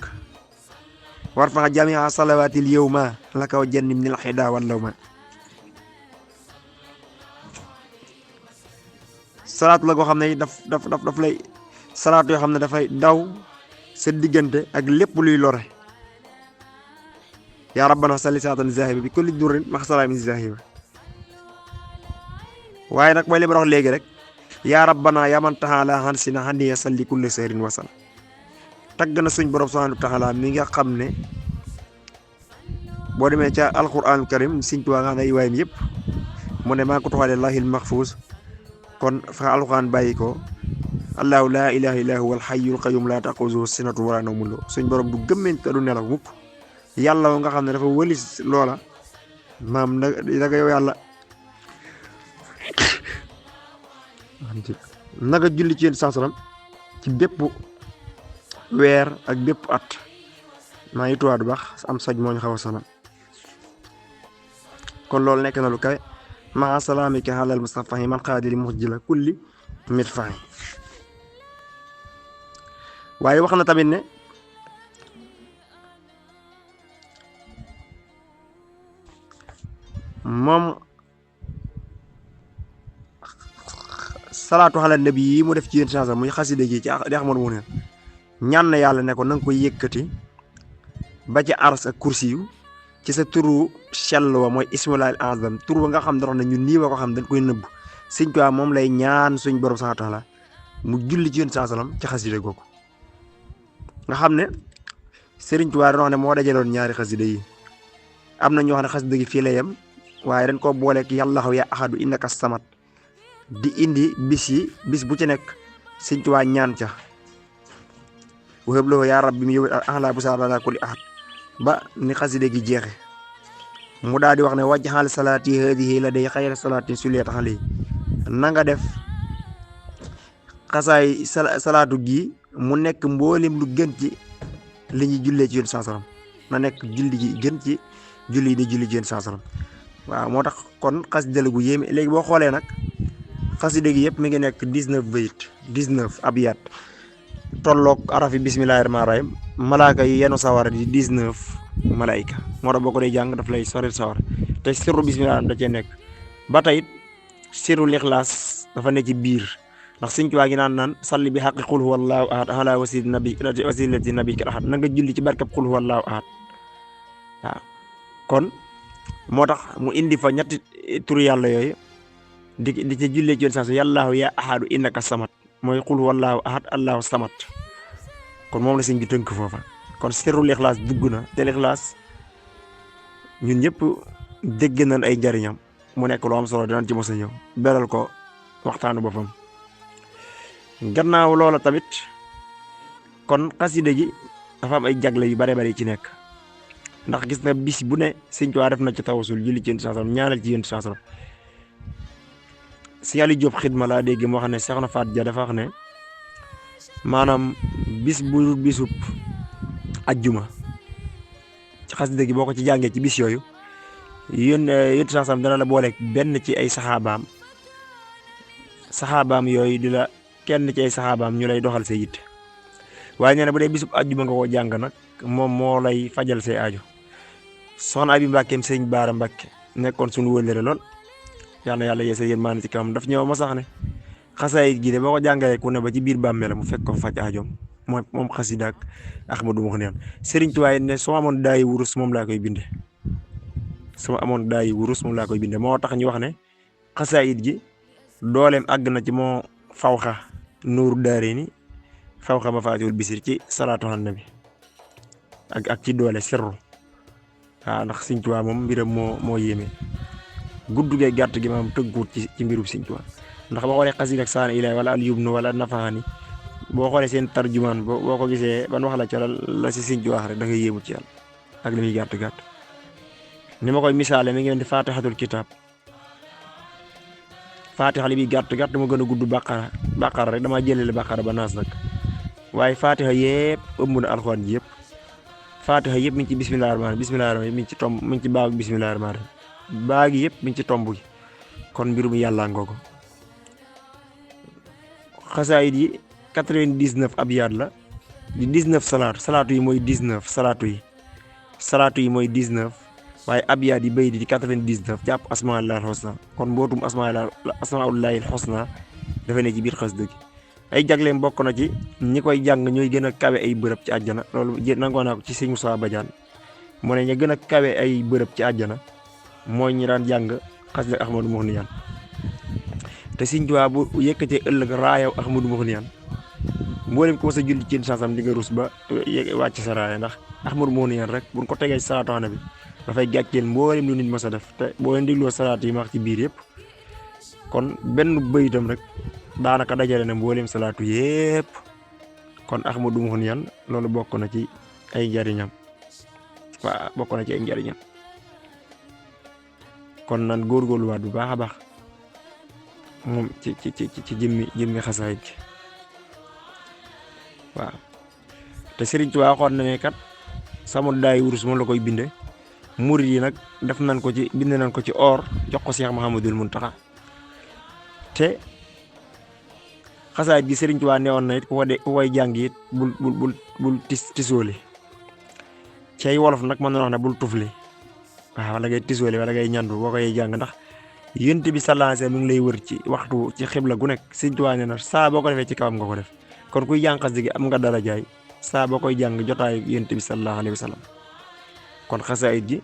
war fa jamia salawaatil yawma la kaw jenn min al xida wallaw ma salaatu la koo xam ne daf lay salaatu yoo xam ne dafay daw sa diggante ak lépp luy lore yaa rabbana salli salaatan zahiba bi kulli durrin max salaamin zahiba waaye nag mooy li ma wax léegi rek yaa rabbana yaa man taxaala xan si na xandiya salli kulli sahrin wasal tagg na suñ borom subhanahu wa taala mi nga xam ne boo demee ca alquranul karim Sëriñ Tuubaa nga xam ne ay waayam yëpp mu ne maa ko toxalee lahil mahfuz kon fa alquran bàyyi ko allahu laa ilaha illa huwal hayyul qayyum laa taquzuhu sinatun wala nawmun suñ borom du gëmmen te du nelaw mukk yàlla nga xam ne dafa wëlis loola maam naka yow yàlla naka julli ci yéen sansalam ci bépp weer ak bépp at maa ngi tuwaat bu baax am soj moo ñu xaw a sonal kon loolu nekk na lu kawe maa salaamika alal mustafahi man xaadiri muxjila kulli mitfahi waaye wax na tamit ne moom salaatu ala nabi yi mu def ci yéen chansa muy xasida gi ci di xamoon mu ne ñaan na yàlla ne ko na nga ko yëkkati ba ci ars ak kursi yu ci sa turu sell wa mooy ismulaal azam tur wa nga xam ne ñun nii wa ko xam dañ koy nëbb Sëriñ Tuubaa moom lay ñaan suñ borom subhaanahu wa taala mu julli ci yéen sansalam ci xasida googu nga xam ne Sëriñ Tuubaa dañoo xam ne moo dajaloon ñaari xasida yi am na ñoo xam ne xasida gi fii la yem waaye dañ koo booleeg yàllaahu yaa ahadu innaka samat di indi bis bu ci nekk Sëriñ Tuubaa ñaan ca wahab lahu yaa rabbi mi yow ahla bu saala kulli ahad ba ni xasida gi jeexe mu daal di wax ne wajjal salaati hadihi la day xayra salaati suleet xale na nga def xasaay salaatu gi mu nekk mboolem lu gën ci li ñuy jullee ci yéen sansaram na nekk julli gi gën ci julli yi di julli ci yéen sansaram waaw moo tax kon xasida la gu yéeme léegi boo xoolee nag xasida gi yëpp mi ngi nekk 19 bayit 19 abiyat tolloog arafi bismillahi rahmaani rahim malaaka yi yenu sawara di 19 malaayka moo tax boo ko dee jàng daf lay soril sawara te sirru bismillahi da cee nekk ba tey sirru lixlaas dafa ne ci biir ndax Sëriñ Tuubaa gi naan salli bi xaqi qul huwallahu ahad ala wasilati nabi ka ahad na nga julli ci barkab qul huwallahu ahad waaw kon moo tax mu indi fa ñetti turu yàlla yooyu di ci jullee ci yoon sansu yàllaahu yaa ahadu innaka samat mooy qul huwallahu ahad allahu samat kon moom la sëñ bi tënk foofa kon sirrul ixlaas dugg na te ixlaas ñun ñëpp dégg nañ ay njariñam mu nekk lu am solo dinañ ci mos a ñëw beral ko waxtaanu boppam gannaaw loola tamit kon xasida gi dafa am ay jagle yu bare bare ci nekk ndax gis na bis bu ne Sëñ Tuubaa def na ci tawasul julli ci yéen sansalam ñaanal ci yéen sansalam si Aliou Diop xidma laa dégg moo xam ne Soxna Faat Ja dafa wax ne maanaam bis bu bisub ajjuma ci xasida gi boo ko ci jàngee ci bis yooyu yéen sansalam dana la booleeg benn ci ay saxaabaam yooyu di la kenn ci ay saxaabaam ñu lay doxal say yitte waaye nee na bu dee bisub ajjuma nga koo jàng nag moom moo lay fajal say aajo soxna Abi Mbàkkeem sëñ Baara Mbàkke nekkoon suñu wëllëre lool yàlla yeesal yéen maanaam ci kanam daf ñëw ma sax ne xasaayit gi de boo ko jàngalee ku ne ba ci biir bàmmeel mu fekk ko faj aajoom moom xasida ak Ahmadu ma ko neen Sëriñ Tuubaa ne soo amoon daayi wurus moom laa koy binde moo tax ñu wax ne xasaayit gi dooleem àgg na ci moo fawxa nuuru daare ni fawxa mafaatihul bisir ci salaatu ala nabi ak ci doole sirru waaw ndax Sëriñ Tuubaa moom mbiram moo yéeme gudd gee gàtt gi maam tëgguut ci mbirub Sëriñ Tuubaa ndax boo xoolee xasida ak saan ilaay wala al yubnu wala nafaani boo xoolee seen tarjumaan boo ko gisee ban wax la ca la si Sëriñ Tuubaa rek da ngay yéemu ci yàlla ak li muy gàtt gàtt ni ma koy misaale mi ngi leen di faatixatul kitaab faatixa li muy gàtt gàtt ma gën a gudd bàqara rek damaa jëlele bàqara ba naas nag waaye faatixa yëpp ëmb na alxuraan ji yëpp Faatiha yëpp mi ngi ci bismillaahi rahmaani bismillaahi mi ngi ci tomb mi ngi ci baagu bismillaahi rahmaani baagi yëpp mi ngi ci tomb gi kon mbirum yàlla ngoogu. xasaayid yi 99 abyaat la di 19 salaatu yi mooy 19 salaatu yi mooy 19 waaye abyaat yi bay di 99 jàpp asmaullahil husna kon mbootum asmaullahil husna dafa ne ci biir xasida gi. ay jagleem bokk na ci ñi koy jàng ñooy gën a kawe ay bërëb ci àjjana loolu nangoo naa ko ci sëñ Moussa Badiane mu ne ña gën a kawe ay bërëb ci àjjana mooy ñi daan jàng xasida Ahmadou Mouhniyane te sëñ Tuubaa bu yëkkatee ëllëg raayaw Ahmadou Mouhniyane mboolem ko sa julli ci sansam di nga rus ba wàcc sa raaya ndax Ahmadou Mouhniyane rek buñ ko tegee ci salaatu ala nabi dafay gàcceel mboolem lu nit mës a def te boo leen dégloo salaat yi ma wax ci biir yëpp kon benn bayitam rek daanaka dajale na mboolem salaatu yëpp kon Ahmadou Mouhniyane loolu bokk na ci ay njariñam waaw bokk na ci ay njariñam kon nan góorgóorluwaat bu baax a baax moom ci jëmmi xasaayid gi waaw te Sëriñ Tuubaa waxoon na ne kat sama daay wurus moom la koy binde murid yi nag def nañ ko ci bind nañ ko ci or jox ko Cheikh Mouhamadoul Mountakha te xasaayid gi Sëriñ Tuubaa newoon na it ku koy jàng it bul tisooli cay wolof nag mën na wax ne bul tufli waaw wala ngay tisooli wala ngay ñandu boo koy jàng ndax yonent bi sallallahu alayhi wasallam mi ngi lay wër ci waxtu ci xibla gu nekk Sëriñ Tuubaa nee na saa boo ko defee ci kawam nga ko def kon kuy jàng xasida gi am nga dara jaay saa boo koy jàng jotaayu yonent bi sallallahu alayhi wasallam kon xasaayid gi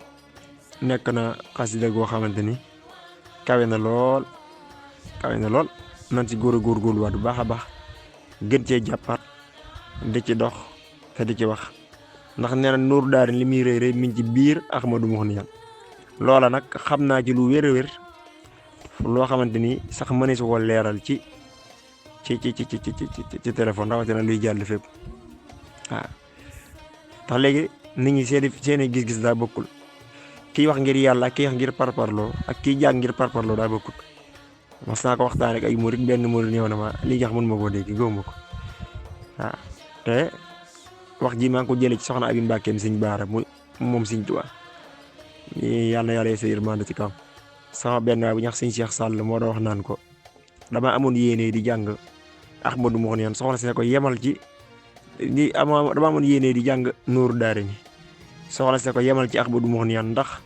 nekk na xasida goo xamante ni kawe na lool nan ci góorgóorluwaat bu baax a baax gën cee jàppaat di ci dox te di ci wax ndax nee na Nuuru Daarayni li muy rëy mi ngi ci biir Ahmadou Mouhniyane loola nag xam naa ci lu wér loo xamante ni sax mënees su ko leeral ci téléphone rawatina luy jàll fépp waaw ndax léegi nit ñi seeni gis-gis daa bokkul kiy wax ngir yàlla ak kiy wax ngir parparloo ak kiy jàng ngir parparloo daa bokkul mas naa ko waxtaan rek ay murit benn murit ñëw na ma li nga xam mën ma koo dégg gëwuma ko waaw te wax ji maa ngi ko jëlee ci soxna Abi Mbàkke Sëñ Baara moom Sëñ Tuubaa yàlla na yàlla sa yërmande ci kaw sama benn waay bu ñax Sëñ Cheikh Sall moo doon wax naan ko dama amoon yéene di jàng Ahmadou Mouhniyane soxna si ne ko yemal ci dama amoon yéene di jàng Nuuru Daarayni soxna si ne ko yemal ci Ahmadou Mouhniyane ndax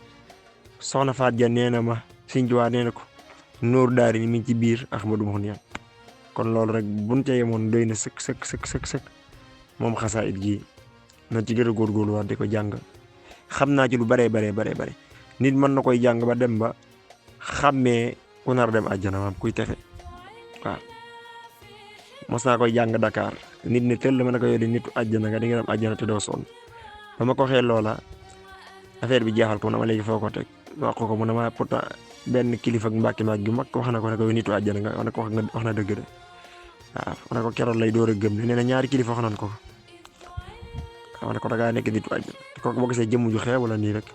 soxna Faat Ja nee na ma Sëñ Tuubaa nee na ko Nuuru Daarayni mi ngi ci biir Ahmadou Mouhniyane kon loolu rek buñ ca yemoon doy na sëkk moom xasaayid gi na ci gën a góorgóorluwaat di ko jàng xam naa ci lu bare nit mën na koy jàng ba dem ba xàmmee ku nar dem àjjana maam kuy texe waaw mos naa koy jàng Dakar nit ne teel la mën a ko yónnee nitu àjjana nga di nga dem àjjana te doo sonn ba ma ko waxee loola affaire bi jaaxal ko na ma léegi foo ko teg wax ko mu ne ma pourtant benn kilifa ak Mbàkke maag gu mag wax na ko ne ko nitu àjjana nga wax na dëgg de waaw wax na ko keroon lay door a gëm ne nee na ñaari kilifa wax nañ ko wax na ko da ngaa nekk nitu àjjana kooku boo gisee jëmm ju xew wala nii rek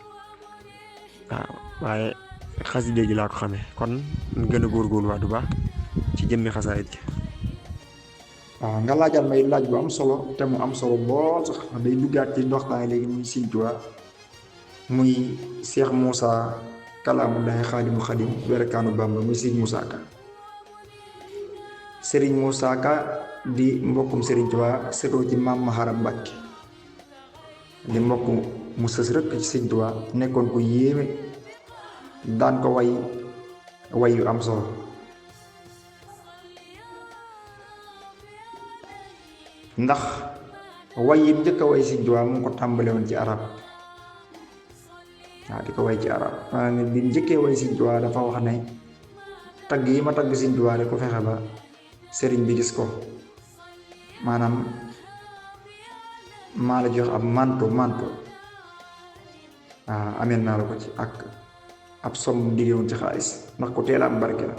waaw waaye xasida gi laa ko xamee kon gën a góorgóorluwaat bu baax ci jëmmi xasaayid gi. waaw nga laajal may laaj bu am solo te mu am solo lool sax day duggaat ci ndoxtaay léegi muy Sëñ Tuubaa muy Cheikh Moussa Kalaamullaahi Xaadimul Xaadim werekaanu Bamba muy Sëriñ Moussa Ka. Sëriñ Moussa Ka di mbokkum Sëriñ Tuubaa setoo ci maam Maharam Mbàkke di mbokk mu sës rek ci Sëriñ Tuubaa nekkoon ko yéeme daan ko way yu am solo ndax way yi njëkk a way Sëriñ Tuubaa mu ngi ko tàmbale woon ci arab waaw di ko way ci arab maanaam bi njëkkee way Sëriñ Tuubaa dafa wax ne tagg yi ma tagg Sëriñ Tuubaa rek ko fexe ba sëriñ bi gis ko maanaam maa la jox ab manto waaw ameel naa la ko ci ak ab somm diggé woon ci xaalis ndax ko teel a am barke la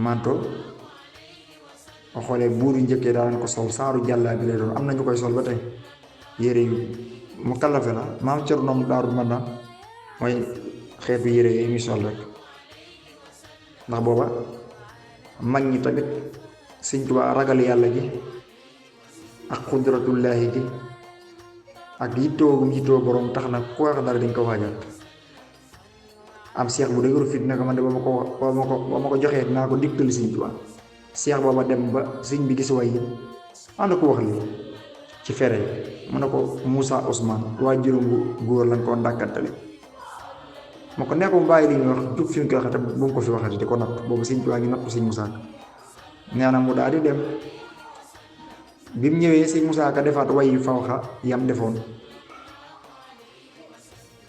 manto boo xoolee buur yu njëkkee daan ko sol saaru jàllaa bi lay doon am nañu koy sol ba tey yére yu mu kalafe la maam Cerno Daaru Manaan mooy xeetu yére yi muy sol rek ndax booba mag ñi tamit Sëñ Tuubaa ragal yàlla gi ak xudratullaahi gi ak yittewoo yittewoo borom tax na ku wax dara dañ ko waajal. am seex bu dëgëru fit nag man de ba ma ko joxee naa ko digtal Sëñ Tuubaa. seex booba dem ba sëñ bi gis way yi ànd ko wax lii ci fere yi mu ne ko Moussa Ousmane waa juróom góor lañ koo ndàkkantale ma ko nekk mu bàyyi li ñuy wax jub fi mu koy waxee te bu mu ko fi waxati di ko natt boobu Sëñ Tuubaa ngi natt Sëñ Moussa Ka nee na mu daal di dem bi mu ñëwee Sëñ Moussa Ka defaat way yu fawxa yam defoon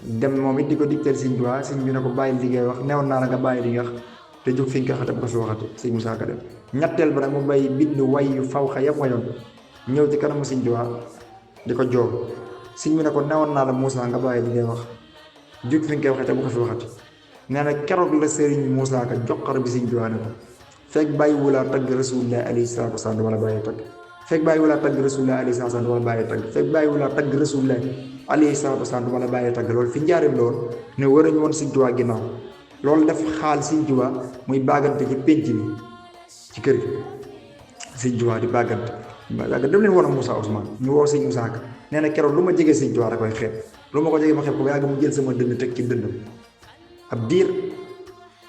dem moom it di ko digteel Sëñ Tuubaa sëñ bi ne ko bàyyi li ngay wax newoon naa la nga bàyyi li nga wax te jóg fi nga ko waxate bu ko fi waxati Sëñ Moussa Ka dem ñetteel ba nag mu bay bind way yu fawxa yam wayoon ñëw ci kanamu Sëñ Tuubaa di ko joor sëñ bi ne ko newoon naa la Moussa nga bàyyi li ngay wax jóg fi nga koy waxee te bu ko fi waxati nee na keroog la sëriñ Moussa Ka joxar bi Sëñ Tuubaa ne ko fekk bàyyi wulaa tagg Rasulullah alayhi salaatu wasalaam dama la bàyyi tagg fekk bàyyi wulaa tagg Rasulullah alayhi salaatu wasalaam dama la bàyyi tagg fekk bàyyi wulaa tagg Rasulullah alayhi salaatu wasalaam dama la bàyyi tagg loolu fi njaarim lool ne war añu woon Sëñ Tuubaa ginnaaw loolu def xaal Sëñ Tuubaa muy bàggante ci pénc bi ci kër gi Sëñ Tuubaa di bàggante dem leen woon a Moussa Ousmane ñu woo Sëñ Moussa Ka nee na keroog lu ma jege Sëñ Tuubaa da koy xeeb lu ma ko jege ma xeeb ko ba yàgg mu jël sama dënn teg ci dëndam ab diir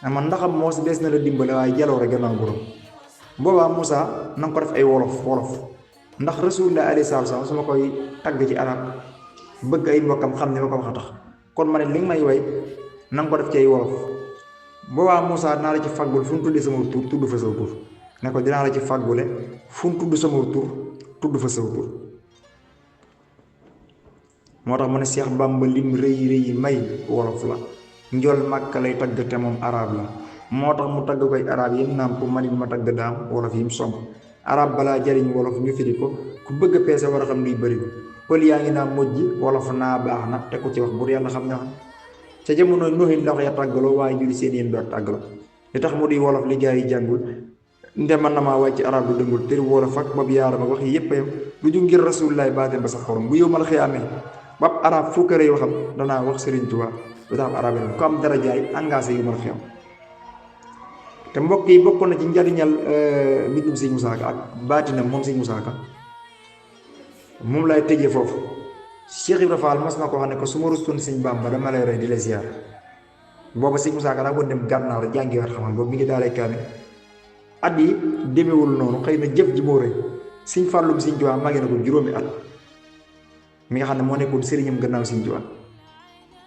man ndaxam moo si des na la dimbale waaye jaloore gannaaw borom boobaa Moussa na nga ko def ay wolof ndax Rasulullah alayhi salaatu wa salaam su ma koy tagg ci arab bëgg ay mbokkam xam ne ma ko wax a tax kon ma ne li nga may way na nga ko def ci ay wolof boobaa Moussa dinaa la ci faggul fu mu tuddee sama tur tudd fa saw tur ne ko dinaa la ci faggule fu mu tudd sama tur tudd fa saw tur moo tax mu ne Seex Bàmba lim rëy may wolof la njool Màkka lay tagg te moom arab la moo tax mu tagg koy arab yi naan ko manit ma tagg daam wolof yi mu somb arab balaa jariñ wolof ñu firi ko ku bëgg a peese war a xam luy bëri ko pël yaa ngi naa mujj wolof naa baax na te ku ci wax bur yàlla xam ne xam ca jamono nuhin la wax ya tàggaloo waaye ñu di seen yéen doot tàggaloo li tax mu di wolof li gaa yi jàngul nde man na maa wàcc arab du dëngul te wolof ak bab yaarama wax yi yépp yam lu ju ngir Rasulullah baatin ba sa xorom bu yow mal xiyaamee bab arab fukkare yoo xam danaa wax Sëriñ Tuubaa lu tax arab yi ko am dara jaay engagé yu mal xiyaam te mbokk yi bokk na ci njariñal mbindum Sëñ Moussa Ka ak baatinam moom Sëñ Moussa Ka moom lay tëjee foofu Cheikh Ibra Fall mas na ko xam ne ko su ma rustoon Sëñ Bàmba dama lay rey di la ziar booba Sëñ Moussa Ka daa ko dem gànnaar jàngi waat xam-xam boobu mi ngi daalee kaame at yi demewul noonu xëy na jëf ji moo rëy Sëñ Fallu bi Sëñ Tuubaa màggee na ko juróomi at mi nga xam ne moo nekkoon sëriñam gannaaw Sëñ Tuubaa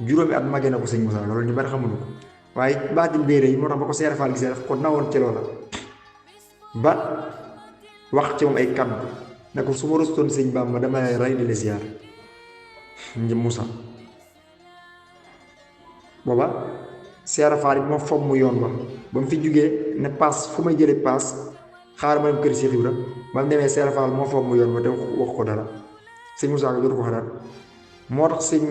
juróomi at màggee na ko Sëñ Moussa Ka loolu ñu bari xamuñu ko waaye baatin béere yi moo tax ba ko Seera Fall gisee daf ko nawoon ci loola ba wax ci moom ay kàddu ne ko su ma rustoon Sëñ Bàmba dama lay rey di la ziar njëm Moussa booba Seera Fall bi ma fomm mu yoon ba mu fi jugee ne paas fu may jële paas xaar ma dem kër Cheikh Ibra ba mu demee Seera Fall moo fomm mu yoon ba te wax ko dara Sëñ Moussa Ka jotu ko dara moo tax Sëñ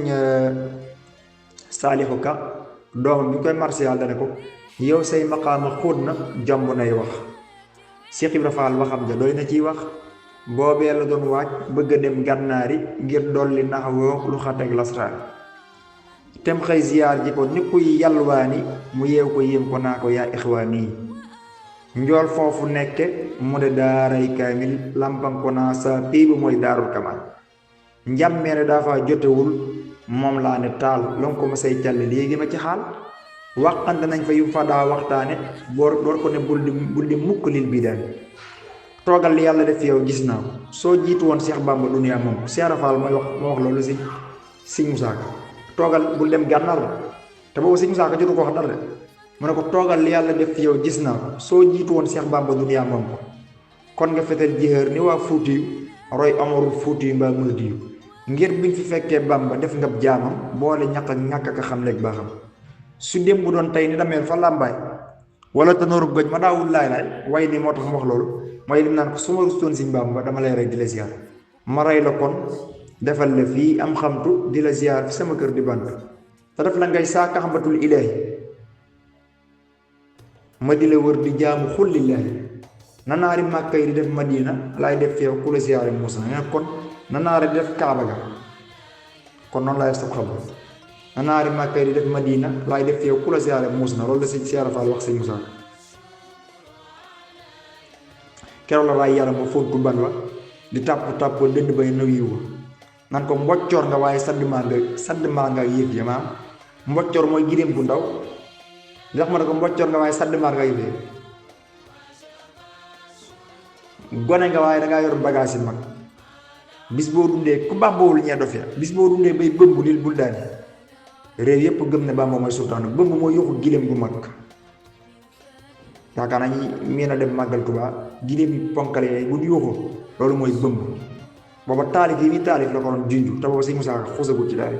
Saalihu Ka doomam bi ñu koy marsiyaal dane ko yow say maqaama xóot na jomb nay wax Cheikh Ibra Fall waxam ja doy na ciy wax boobee la doon waaj bëgg a dem gànnaari ngir dolli naxawoo lu xateeg lasraar tem xëy ziyaar ji ko ni kuy yalwaani mu yeew ko yéem ko naa ko yaa ixwaani njool foofu nekke mu de daaray kaamil lampan ko naa sa pii bu mooy daarul kamal njàmmeere daa fa jotewul moom laa ne taal lon ko ma say càll léegi ma ci xaal waxante nañ fa yu fa daa waxtaane boor door ko ne bul di mukk lil bii daan toogal li yàlla def yow gis naa ko soo jiitu woon Seex Bàmba duniyaa moom Seera Fall mooy wax moo wax loolu si Sëñ Moussa Ka toogal bul dem gànnaar la te boobu Sëñ Moussa Ka jotu ko wax dara mu ne ko toogal li yàlla def yow gis naa ko soo jiitu woon Seex Bàmba duniyaa moom ko kon nga fetal jixéer ni waa Fuutiyu roy Amarul Fuutiyu mbaa Mahdiyu ngir biñ fi fekkee Bàmba def ngab jaamam boole ñaq ak ñàkk ak xam léeg baaxam su démb bu doon tey ni dameel fa làmbaay wala tanooru gëj ma daawul laay way ni moo tax mu wax loolu mooy lim naan ko su ma rustoon Sëñ Bàmba dama lay rey di la ziar ma rey la kon defal la fii am xamtu di la ziar fi sama kër di bant te def la ngay saaka xambatul ilaahi ma di la wër di jaamu xullillaahi na naari Màkka yi di def Madina laay def feew ku la ziare Moussa kon na naari di def Kaaba ga kon noonu laay def sab xabar na naari Màkka yi di def Madina laay def feew ku la ziare Moussa loolu la Sëñ Seera Fall wax Sëñ Moussa keroog la raay yaram ba fóotu ban wa di tàpp dënd bay nuyu nan ko mboccoor nga waaye sadd maa nga yëf ya maam mboccoor mooy giléem bu ndaw li tax ma ne ko mboccoor nga waaye sadd maa nga yëf ya gone nga waaye dangaa yor bagage yi mag bis boo dundee ku bàmboowul ñee dof ya bis boo dundee bay bëmb lil bul daani réew yépp gëm ne Bàmba mooy sultaanu bëmb mooy yuxu giléem gu mag yaakaar nañu mii na dem màggal Tuubaa giléem yi ponkale yi bu yuuxu loolu mooy bëmb booba taalif yi muy taalif la ko doon junju te booba si Musaa xusagul ci daal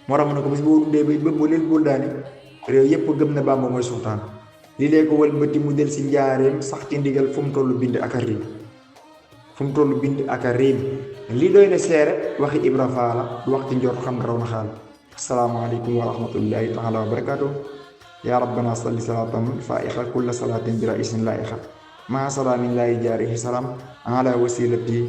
moo tax mu ne ko bis boo dundee bay bëmb lil bul daani réew yépp gëm ne Bàmba mooy sultaan li lee ko wëlbati mu del si njaareem sax ci ndigal fu mu tollu bind ak a riim fu mu tollu bind ak a riim lii doy na seere waxi Ibra Faala du wax ci njort xam nga raw na xaal asalaamaaleykum wa rahmatullahi taala wa barakaatu yaa rabbana salli salaatan faiqa kulla salaatin bi raisin laiqa maa salaamin laahi jaarihi salaam ala wasilati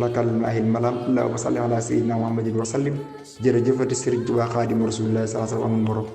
lakal maahil malam allahumma salli ala sayyidina muhammadin wa sallim jërëjëfati sëriñ Tuubaa xaadimu rasulillahi sallallahu alayhi wa sallam